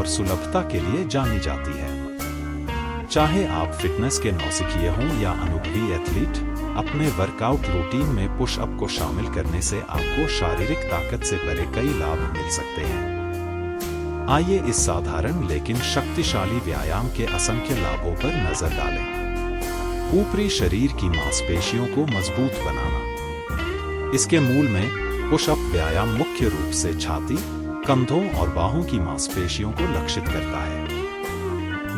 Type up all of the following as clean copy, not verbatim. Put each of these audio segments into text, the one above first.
और सुलभता के लिए जानी जाती है। चाहे आप फिटनेस के नौसिखिए हों या अनुभवी एथलीट, अपने वर्कआउट रूटीन में पुशअप को शामिल करने से आपको शारीरिक ताकत से भरे कई लाभ मिल सकते हैं। आइए इस साधारण लेकिन शक्तिशाली व्यायाम के असंख्य लाभों पर नजर डालें। ऊपरी शरीर की मांसपेशियों को मजबूत बनाना। इसके मूल में पुशअप व्यायाम मुख्य रूप से छाती, कंधों और बाहों की मांसपेशियों को लक्षित करता है।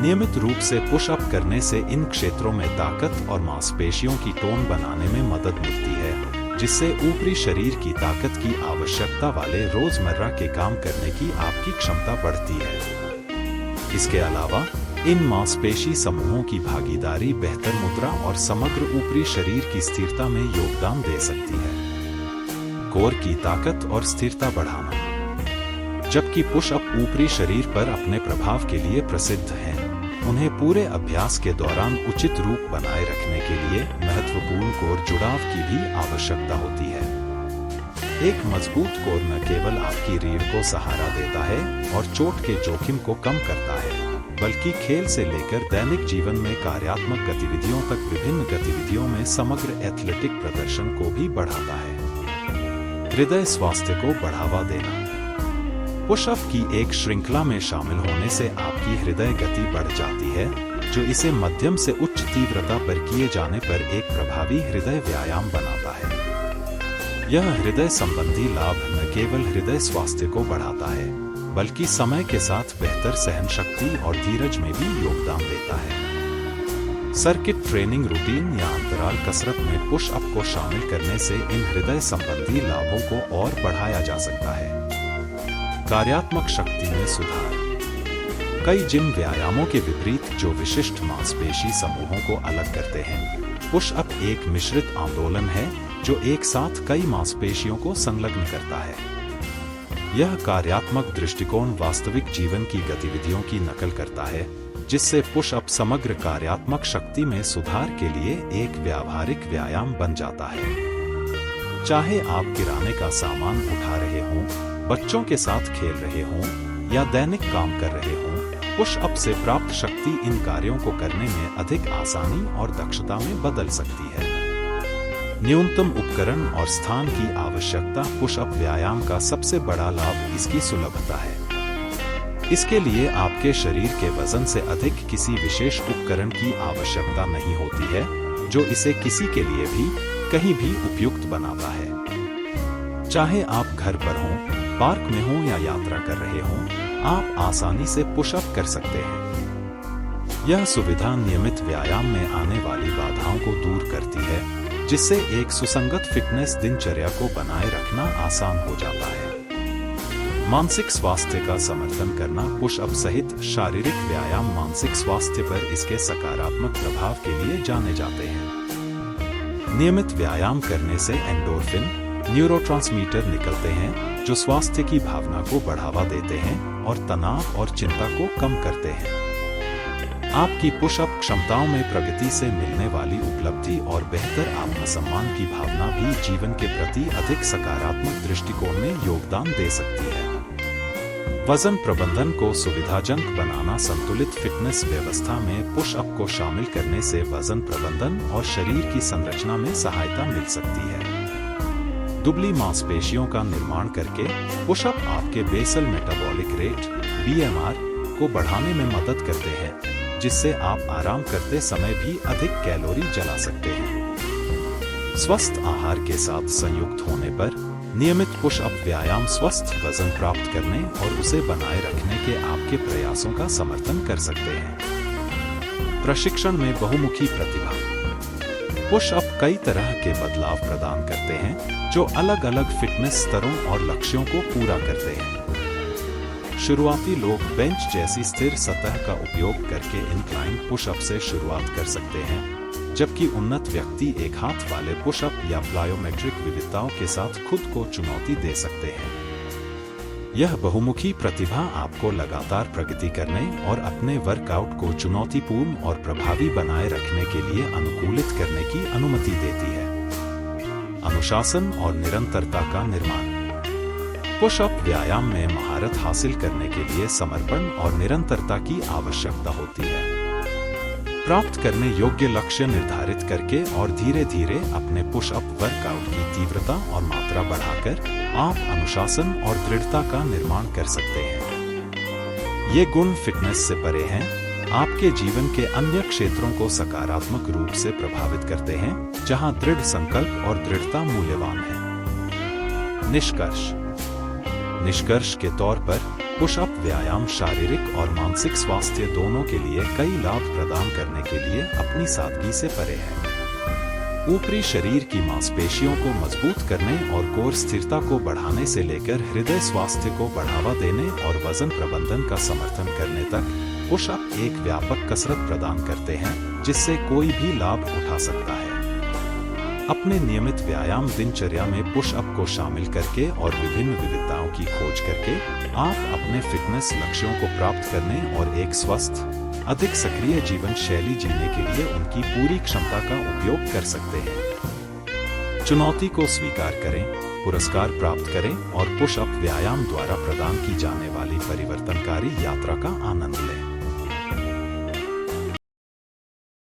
नियमित रूप से पुशअप करने से इन क्षेत्रों में ताकत और मांसपेशियों की टोन बनाने में मदद मिलती है, जिससे ऊपरी शरीर की ताकत की आवश्यकता वाले रोजमर्रा के काम करने की आपकी क्षमता बढ़ती है। इसके अलावा इन मांसपेशी समूहों की भागीदारी बेहतर मुद्रा और समग्र ऊपरी शरीर की स्थिरता में योगदान दे सकती है। कोर की ताकत और स्थिरता बढ़ाना। जबकि पुशअप ऊपरी शरीर पर अपने प्रभाव के लिए प्रसिद्ध हैं, उन्हें पूरे अभ्यास के दौरान उचित रूप बनाए रखने के लिए महत्वपूर्ण कोर जुड़ाव की भी आवश्यकता होती है। एक मजबूत कोर न केवल आपकी रीढ़ को सहारा देता है और चोट के जोखिम को कम करता है, बल्कि खेल से लेकर दैनिक जीवन में कार्यात्मक गतिविधियों तक विभिन्न गतिविधियों में समग्र एथलेटिक प्रदर्शन को भी बढ़ाता है। हृदय स्वास्थ्य को बढ़ावा देना। पुशअप की एक श्रृंखला में शामिल होने से आपकी हृदय गति बढ़ जाती है, जो इसे मध्यम से उच्च तीव्रता पर किए जाने पर एक प्रभावी हृदय व्यायाम बनाता है। यह हृदय संबंधी लाभ न केवल हृदय स्वास्थ्य को बढ़ाता है, बल्कि समय के साथ बेहतर सहन शक्ति और धीरज में भी योगदान देता है। सर्किट ट्रेनिंग रूटीन या अंतराल कसरत में पुशअप को शामिल करने से इन हृदय संबंधी लाभों को और बढ़ाया जा सकता है। कार्यात्मक शक्ति में सुधार। कई जिम व्यायामों के विपरीत जो विशिष्ट मांसपेशी समूहों को अलग करते हैं, पुशअप एक मिश्रित आंदोलन है जो एक साथ कई मांसपेशियों को संलग्न करता है। यह कार्यात्मक दृष्टिकोण वास्तविक जीवन की गतिविधियों की नकल करता है, जिससे पुशअप समग्र कार्यात्मक शक्ति में सुधार के लिए एक व्यावहारिक व्यायाम बन जाता है। चाहे आप किराने का सामान उठा रहे हों, बच्चों के साथ खेल रहे हों या दैनिक काम कर रहे हों, पुशअप से प्राप्त शक्ति इन कार्यों को करने में अधिक आसानी और दक्षता में बदल सकती है। न्यूनतम उपकरण और स्थान की आवश्यकता। पुशअप व्यायाम का सबसे बड़ा लाभ इसकी सुलभता है। इसके लिए आपके शरीर के वजन से अधिक किसी विशेष उपकरण की आवश्यकता नहीं होती है, जो इसे किसी के लिए भी कहीं भी उपयुक्त बनाता है। चाहे आप घर पर हों, पार्क में हों या यात्रा कर रहे हों, आप आसानी से पुशअप कर सकते हैं। यह सुविधा नियमित व्यायाम में आने वाली बाधाओं को दूर करती है, जिससे एक सुसंगत फिटनेस दिनचर्या को बनाए रखना आसान हो जाता है। मानसिक स्वास्थ्य का समर्थन करना। पुशअप सहित शारीरिक व्यायाम मानसिक स्वास्थ्य पर इसके सकारात्मक प्रभाव के लिए जाने जाते हैं। नियमित व्यायाम करने से एंडोर्फिन, न्यूरोट्रांसमीटर निकलते हैं, जो स्वास्थ्य की भावना को बढ़ावा देते हैं और तनाव और चिंता को कम करते हैं। आपकी पुशअप क्षमताओं में प्रगति से मिलने वाली उपलब्धि और बेहतर आत्मसम्मान की भावना भी जीवन के प्रति अधिक सकारात्मक दृष्टिकोण में योगदान दे सकती है। वजन प्रबंधन को सुविधाजनक बनाना। संतुलित फिटनेस व्यवस्था में पुशअप को शामिल करने से वजन प्रबंधन और शरीर की संरचना में सहायता मिल सकती है। दुबली मांसपेशियों का निर्माण करके पुशअप आपके बेसल मेटाबॉलिक रेट (BMR) को बढ़ाने में मदद करते हैं, जिससे आप आराम करते समय भी अधिक कैलोरी जला सकते हैं। स्वस्थ आहार के साथ संयुक्त होने पर नियमित पुशअप व्यायाम स्वस्थ वजन प्राप्त करने और उसे बनाए रखने के आपके प्रयासों का समर्थन कर सकते हैं। प्रशिक्षण में बहुमुखी प्रतिभा। पुशअप कई तरह के बदलाव प्रदान करते हैं, जो अलग अलग फिटनेस स्तरों और लक्ष्यों को पूरा करते हैं। शुरुआती लोग बेंच जैसी स्थिर सतह का उपयोग करके इंक्लाइन पुशअप से शुरुआत कर सकते हैं, जबकि उन्नत व्यक्ति एक हाथ वाले पुशअप या प्लायोमेट्रिक विविधताओं के साथ खुद को चुनौती दे सकते हैं। यह बहुमुखी प्रतिभा आपको लगातार प्रगति करने और अपने वर्कआउट को चुनौतीपूर्ण और प्रभावी बनाए रखने के लिए अनुकूलित करने की अनुमति देती है। अनुशासन और निरंतरता का निर्माण। पुशअप व्यायाम में महारत हासिल करने के लिए समर्पण और निरंतरता की आवश्यकता होती है। प्राप्त करने योग्य लक्ष्य निर्धारित करके और धीरे धीरे अपने पुशअप वर्कआउट की तीव्रता और मात्रा बढ़ाकर आप अनुशासन और दृढ़ता का निर्माण कर सकते हैं। ये गुण फिटनेस से परे हैं, आपके जीवन के अन्य क्षेत्रों को सकारात्मक रूप से प्रभावित करते हैं, जहां दृढ़ संकल्प और दृढ़ता मूल्यवान है। निष्कर्ष के तौर पर पुशअप व्यायाम शारीरिक और मानसिक स्वास्थ्य दोनों के लिए कई लाभ प्रदान करने के लिए अपनी सादगी से परे है। ऊपरी शरीर की मांसपेशियों को मजबूत करने और कोर स्थिरता को बढ़ाने से लेकर हृदय स्वास्थ्य को बढ़ावा देने और वजन प्रबंधन का समर्थन करने तक पुशअप एक व्यापक कसरत प्रदान करते हैं, जिससे कोई भी लाभ उठा सकता है। अपने नियमित व्यायाम दिनचर्या में पुशअप को शामिल करके और विभिन्न विविधताओं की खोज करके आप अपने फिटनेस लक्ष्यों को प्राप्त करने और एक स्वस्थ, अधिक सक्रिय जीवन शैली जीने के लिए उनकी पूरी क्षमता का उपयोग कर सकते हैं। चुनौती को स्वीकार करें, पुरस्कार प्राप्त करें और पुशअप व्यायाम द्वारा प्रदान की जाने वाली परिवर्तनकारी यात्रा का आनंद लें।